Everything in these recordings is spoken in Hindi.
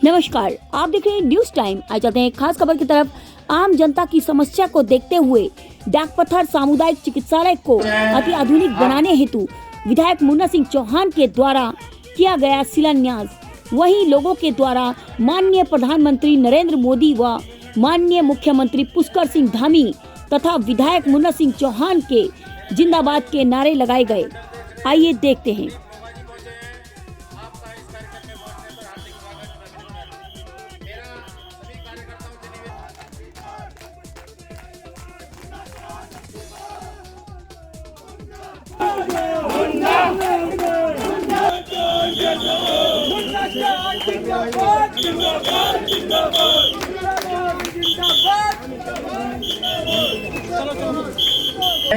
नमस्कार, आप देख रहे हैं न्यूज टाइम। आज चलते हैं खास खबर की तरफ। आम जनता की समस्या को देखते हुए डाकपत्थर सामुदायिक चिकित्सालय को अति आधुनिक बनाने हेतु विधायक मुन्ना सिंह चौहान के द्वारा किया गया शिलान्यास। वहीं लोगों के द्वारा माननीय प्रधानमंत्री नरेंद्र मोदी व माननीय मुख्यमंत्री पुष्कर सिंह धामी तथा विधायक मुन्ना सिंह चौहान के जिंदाबाद के नारे लगाए गए। आइए देखते हैं।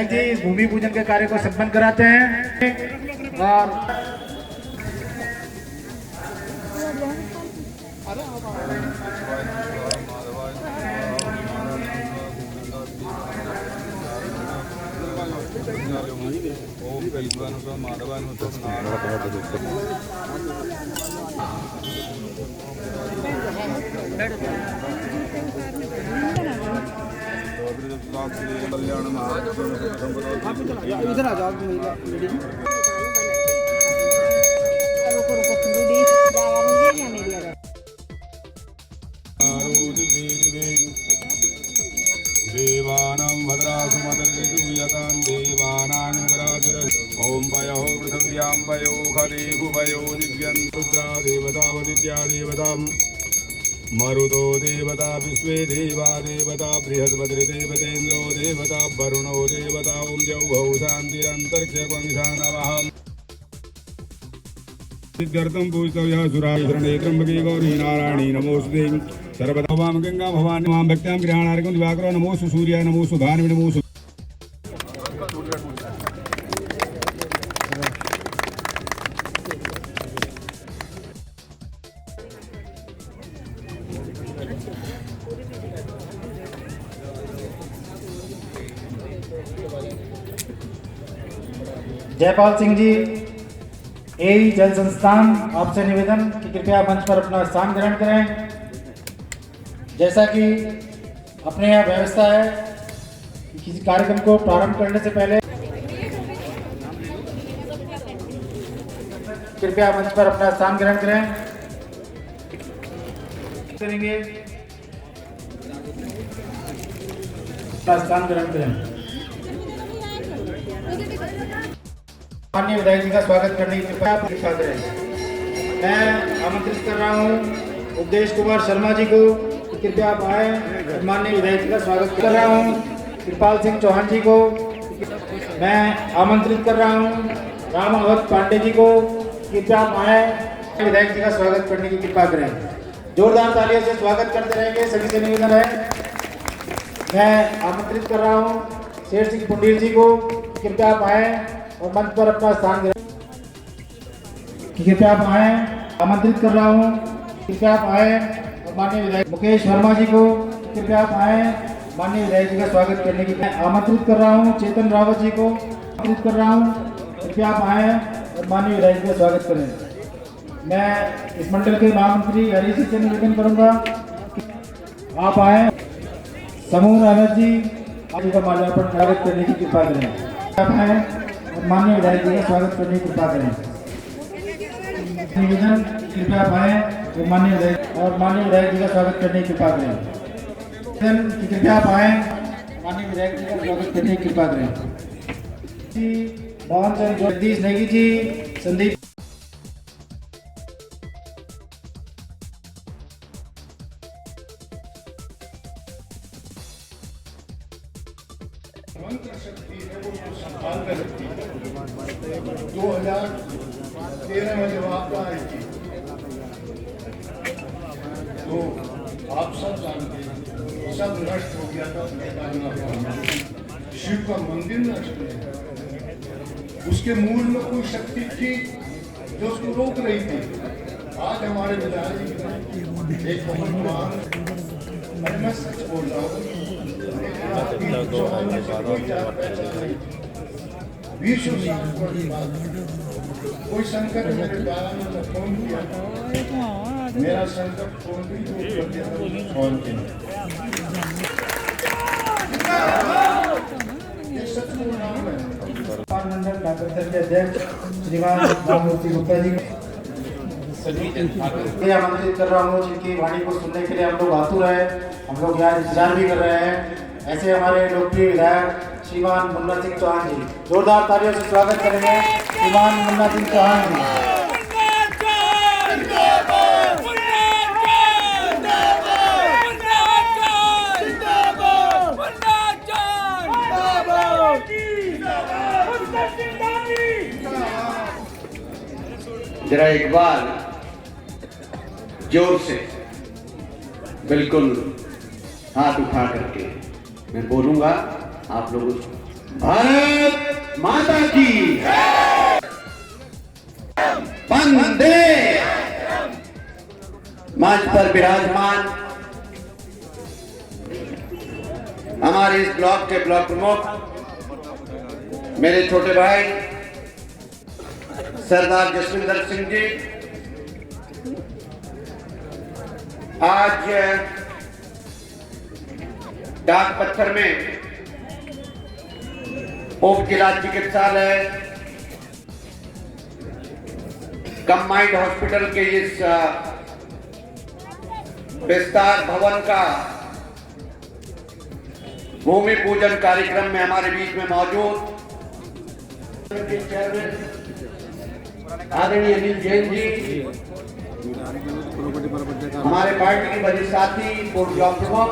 जी भूमि पूजन के कार्य को संपन्न कराते हैं और इधर आ जाओ। देवानां भद्रासु मदर्विदुयतां देवानां वराजुर ओम पयो पृथिव्यां पयो खरे भुवयो दिव्यं रुद्रा देवतावदित्या देवतां मरुतो देवता विश्वे देवा देवता बृहस्पतिर्देवतेन्द्रो देवता वरुणो देवता ओम द्यौः शान्तिरन्तरिक्षं नमः। सिद्ध्यर्थं पूजितव्यः सुराशरणे त्र्यम्बके गौरी नारायणी नमोस्तुते सर्वदा वाम गंगा भवानी मां भक्त्यां गृहाणार्घं दिवाकरो नमोस्तु सूर्याय नमोस्तु भानुवे नमोस्तु। जयपाल सिंह जी एई जल संस्थान, आपसे निवेदन कि कृपया मंच पर अपना स्थान ग्रहण करें। जैसा कि अपने यहाँ व्यवस्था है कि किसी कार्यक्रम को प्रारंभ करने से पहले कृपया मंच पर अपना स्थान ग्रहण करें। करेंगे अपना स्थान ग्रहण करें। माननीय विधायक जी का स्वागत करने की कृपया दिखा करें। मैं आमंत्रित कर रहा हूं उपदेश कुमार शर्मा जी को, कृपया आप आए। माननीय विधायक जी का स्वागत कर रहा हूं कृपाल सिंह चौहान जी को। मैं आमंत्रित कर रहा हूं राम अवध पांडे जी को, कृपया आप आए। विधायक जी का स्वागत करने की कृपा करें। जोरदार तालियों से स्वागत करते रहेंगे, सभी से निवेदन है। मैं आमंत्रित कर रहा हूं शेर सिंह पुंडीर जी को, कृपया आप आए और मंच पर अपना स्थान ग्रहण। कृपया आप आए। आमंत्रित कर रहा हूँ, कृपया आप आए और माननीय विधायक मुकेश वर्मा जी को, कृपया आप आए। माननीय विधायक जी का स्वागत करने की मैं आमंत्रित कर रहा हूँ चेतन रावत जी को, आमंत्रित कर रहा हूँ, कृपया आप आए और माननीय विधायक जी का स्वागत करें। मैं इस मंडल के महामंत्री हरीश जी से निवेदन करूँगा आप आए। समूह अहमद जी आप का माल्यार्पण स्वागत करने की कृपा करें। आप आए और माननीय विधायक जी का स्वागत करने की कृपा करें। निवेदन कृपया आप आए और माननीय विधायक जी का स्वागत करने की कृपा करें। कृपया आप आए, माननीय विधायक जी का स्वागत करने की कृपा करें। मोहन चंद्र जगदीश नेगी जी, संदीप शक्ति है वो उसको संभाल कर रखती है। 2013 में जब आपका आई थी तो आप सब जानते हैं सब नष्ट हो गया था। शिव का मंदिर नष्ट है, उसके मूल में कोई शक्ति थी जो उसको रोक रही थी। आज हमारे विधायक एक बहुत मैं सच बोल रहा हूँ, विश्व कोई संकट मेरे द्वारा ने फोन किया, मेरा संकट फोन भी दूर कर दिया फोन के मंडल डाकघर के अध्यक्ष श्रीमान राममूर्ति गुप्ता जी मैं आमंत्रित कर रहा हूँ, जिनकी वाणी को सुनने के लिए हम लोग आतुर हैं, हम लोग यहाँ इंतजार भी कर रहे हैं। ऐसे हमारे लोकप्रिय विधायक श्रीमान मुन्ना सिंह चौहान जी, जोरदार तालियों से स्वागत करेंगे श्रीमान मुन्ना सिंह चौहान जी। जरा एक बार जोर से बिल्कुल हाथ उठा करके मैं बोलूंगा, आप लोग भारत माता की वंदे। मंच पर विराजमान हमारे इस ब्लॉक के ब्लॉक प्रमुख मेरे छोटे भाई सरदार जसविंदर सिंह जी, आज डाक पत्थर में उप जिला चिकित्सालय कंबाइंड हॉस्पिटल के इस विस्तार भवन का भूमि पूजन कार्यक्रम में हमारे बीच में मौजूद आदरणीय अनिल जैन जी, हमारे पार्टी के वरिष्ठ साथी पूर्व ब्लॉक प्रमुख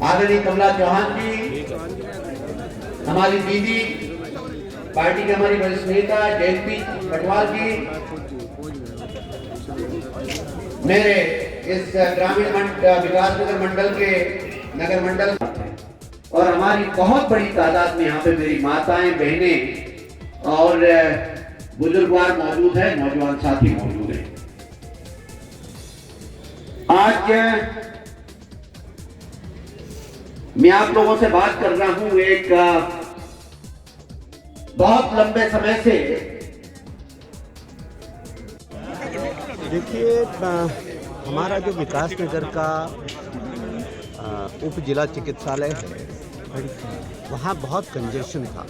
आदरणीय कमला चौहान जी, हमारी दीदी पार्टी के हमारी वरिष्ठ नेता जयंती कटवाल जी, मेरे इस ग्रामीण विकास नगर मंडल के नगर मंडल और हमारी बहुत बड़ी तादाद में यहाँ पे मेरी माताएं बहनें और बुजुर्गवार मौजूद है, नौजवान साथी मौजूद हैं। आज मैं आप लोगों से बात कर रहा हूं एक बहुत लंबे समय से। देखिए, हमारा जो विकास नगर का उप जिला चिकित्सालय है, वहाँ बहुत कंजेशन था।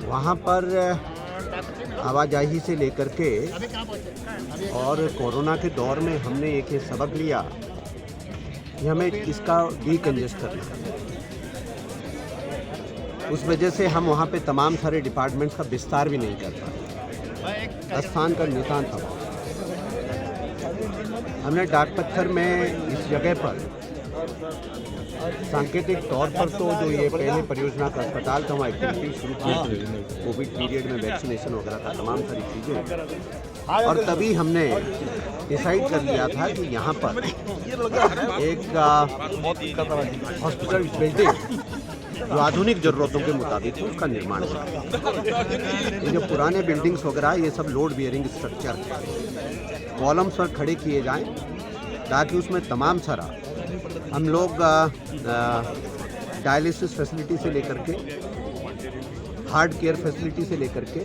वहाँ पर आवाजाही से लेकर के और कोरोना के दौर में हमने एक ये सबक लिया कि हमें इसका डीकंजेस्ट करना है। उस वजह से हम वहाँ पे तमाम सारे डिपार्टमेंट्स का विस्तार भी नहीं कर पाए। स्थान का निशान था। हमने डाक पत्थर में इस जगह पर सांकेतिक तौर पर तो जो ये पहले परियोजना का अस्पताल था वहाँ एक्टिविटी शुरू की थी, कोविड पीरियड में वैक्सीनेशन वगैरह का तमाम सारी चीज़ें, और तभी हमने डिसाइड कर लिया था कि यहाँ पर एक हॉस्पिटल बिल्डिंग जो आधुनिक ज़रूरतों के मुताबिक है उसका निर्माण करें। ये जो पुराने बिल्डिंग्स वगैरह ये सब लोड बियरिंग स्ट्रक्चर है, कॉलम्स पर खड़े किए जाएं ताकि उसमें तमाम सारा हम लोग डायलिसिस फैसिलिटी से लेकर के हार्ट केयर फैसिलिटी से लेकर के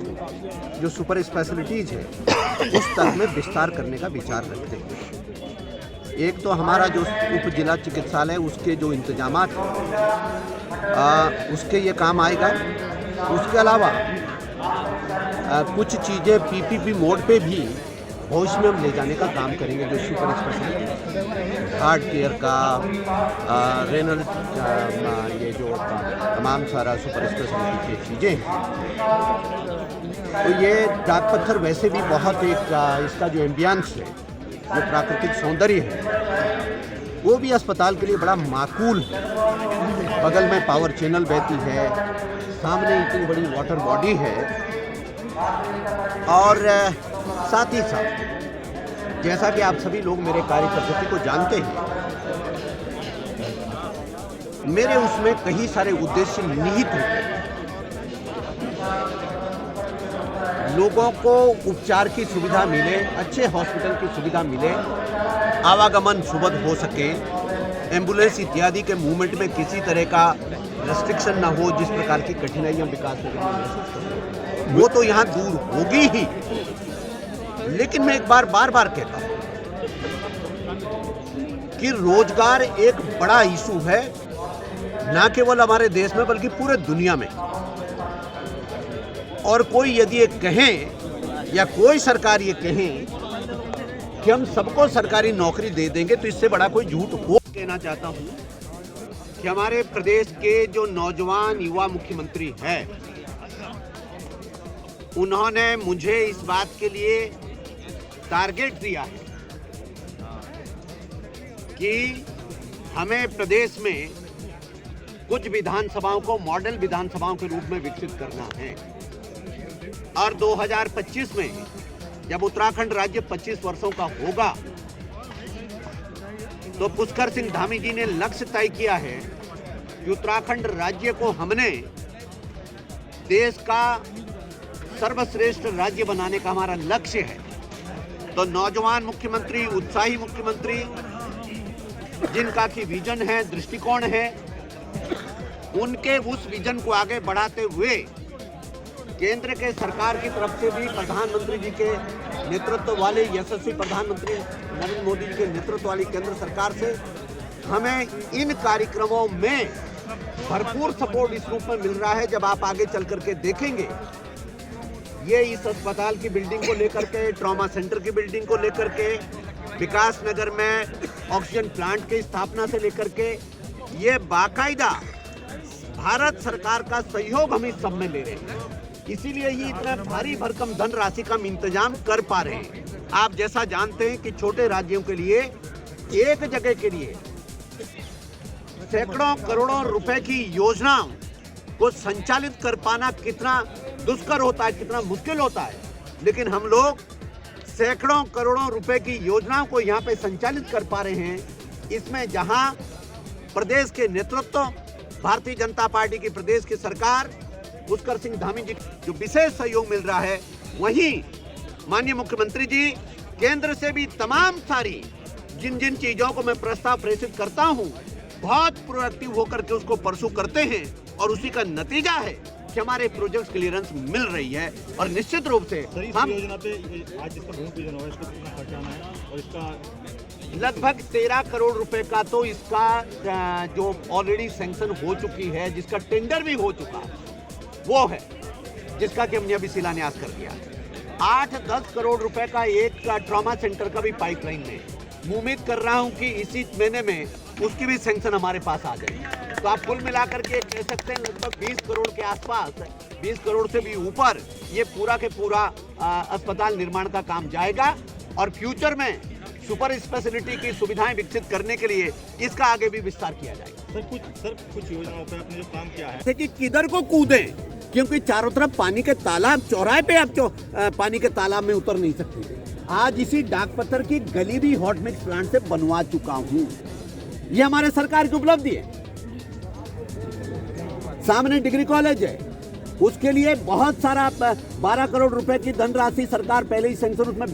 जो सुपर स्पेशलिटीज़ है उस तक में विस्तार करने का विचार रखते हैं। एक तो हमारा जो उप जिला चिकित्सालय उसके जो इंतजामात हैं उसके ये काम आएगा। उसके अलावा कुछ चीज़ें पीपीपी मोड पे भी भविष्य में हम ले जाने का काम करेंगे, जो सुपर स्पेशलिटी हार्ट केयर का रेनल ये जो तमाम सारा सुपर स्पेशलिटी की चीज़ें हैं। तो ये डाक पत्थर वैसे भी बहुत एक इसका जो एम्बियंस है, जो प्राकृतिक सौंदर्य है, वो भी अस्पताल के लिए बड़ा माकूल है। बगल में पावर चैनल बहती है, सामने इतनी बड़ी वाटर बॉडी है, और साथ ही साथ जैसा कि आप सभी लोग मेरे कार्य पद्धति को जानते हैं, मेरे उसमें कई सारे उद्देश्य निहित होते हैं। लोगों को उपचार की सुविधा मिले, अच्छे हॉस्पिटल की सुविधा मिले, आवागमन सुलभ हो सके, एम्बुलेंस इत्यादि के मूवमेंट में किसी तरह का रेस्ट्रिक्शन ना हो, जिस प्रकार की कठिनाइयाँ विकास नगर में महसूस करते हैं वो तो यहाँ दूर होगी ही। लेकिन मैं एक बार बार कहता हूँ कि रोजगार एक बड़ा इशू है, ना केवल हमारे देश में बल्कि पूरे दुनिया में। और कोई यदि ये कहें या कोई सरकार ये कहें कि हम सबको सरकारी नौकरी दे देंगे तो इससे बड़ा कोई झूठ हो। कहना चाहता हूं कि हमारे प्रदेश के जो नौजवान युवा मुख्यमंत्री हैं, उन्होंने मुझे इस बात के लिए टारगेट दिया है कि हमें प्रदेश में कुछ विधानसभाओं को मॉडल विधानसभाओं के रूप में विकसित करना है। और 2025 में जब उत्तराखंड राज्य 25 वर्षों का होगा तो पुष्कर सिंह धामी जी ने लक्ष्य तय किया है कि उत्तराखंड राज्य को हमने देश का सर्वश्रेष्ठ राज्य बनाने का हमारा लक्ष्य है। तो नौजवान मुख्यमंत्री, उत्साही मुख्यमंत्री, जिनका की विजन है, दृष्टिकोण है, उनके उस विजन को आगे बढ़ाते हुए केंद्र के सरकार की तरफ से भी प्रधानमंत्री जी के नेतृत्व वाले यशस्वी प्रधानमंत्री नरेंद्र मोदी जी के नेतृत्व वाली केंद्र सरकार से हमें इन कार्यक्रमों में भरपूर सपोर्ट इस रूप में मिल रहा है। जब आप आगे चल करके देखेंगे, ये इस अस्पताल की बिल्डिंग को लेकर के, ट्रॉमा सेंटर की बिल्डिंग को लेकर के, विकास नगर में ऑक्सीजन प्लांट की स्थापना से लेकर के, ये बाकायदा भारत सरकार का सहयोग हम इस सब में ले रहे हैं। इसीलिए ही इतना भारी भरकम धन राशि का हम इंतजाम कर पा रहे हैं। आप जैसा जानते हैं कि छोटे राज्यों के लिए एक जगह के लिए सैकड़ों करोड़ों रुपए की योजनाओं को संचालित कर पाना कितना दुष्कर होता है, कितना मुश्किल होता है। लेकिन हम लोग सैकड़ों करोड़ों रुपए की योजनाओं को यहाँ पे संचालित कर पा रहे हैं। इसमें जहां प्रदेश के नेतृत्व, भारतीय जनता पार्टी की प्रदेश की सरकार, पुष्कर सिंह धामी जी जो विशेष सहयोग मिल रहा है, वहीं माननीय मुख्यमंत्री जी केंद्र से भी तमाम सारी जिन जिन चीजों को मैं प्रस्ताव प्रेषित करता हूं, बहुत प्रोएक्टिव होकर के उसको परसू करते हैं। और उसी का नतीजा है कि हमारे प्रोजेक्ट क्लियरेंस मिल रही है। और निश्चित रूप से हम योजना पे आज जिसका भूमि पूजन हुआ, इसको कितना खर्चा आना है और इसका लगभग 13 करोड़ रुपए का तो इसका जो ऑलरेडी सैंक्शन हो चुकी है, जिसका टेंडर भी हो चुका है, वो है जिसका कि हमने अभी शिलान्यास कर दिया। 8-10 करोड़ रुपए का एक ट्रॉमा सेंटर का भी पाइपलाइन में उम्मीद कर रहा हूं कि इसी महीने में उसकी भी सैंक्शन हमारे पास आ जाएगी। तो आप कुल मिलाकर के कह सकते हैं लगभग 20 करोड़ के आसपास, 20 करोड़ से भी ऊपर ये पूरा के पूरा अस्पताल निर्माण का काम जाएगा। और फ्यूचर में सुपर स्पेशलिटी की सुविधाएं विकसित करने के लिए इसका आगे भी विस्तार किया जाएगा। कुछ योजनाओं पे आपने जो काम किया है, जैसे कि किधर को कूदें, क्योंकि चारों तरफ पानी के तालाब, चौराहे पे आप पानी के तालाब में उतर नहीं सकते। आज इसी डाक पत्थर की गली भी हॉट मिक्स प्लांट से बनवा चुका हूं। ये हमारे सरकार की उपलब्धि है। सामने डिग्री कॉलेज है, उसके लिए बहुत सारा 12 करोड़ रुपए की धनराशि सरकार पहले ही सैंक्शन, उसमें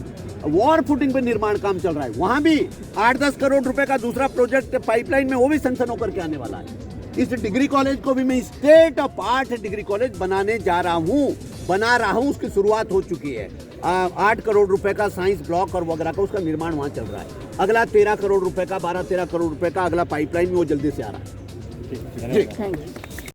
वॉर फुटिंग पे निर्माण काम चल रहा है। वहां भी 8-10 करोड़ रुपए का दूसरा प्रोजेक्ट पाइपलाइन में, वो भी सैंक्शन होकर के आने वाला है। इस डिग्री कॉलेज को भी मैं state of art degree college बनाने जा रहा हूं, बना रहा हूं। उसकी शुरुआत हो चुकी है। 8 करोड़ रुपए का साइंस ब्लॉक और वगैरह का उसका निर्माण वहां चल रहा है। अगला 13 करोड़ रुपए का, 12-13 करोड़ रुपए का अगला पाइपलाइन में वो जल्दी से आ रहा है। जी, थैंक यू।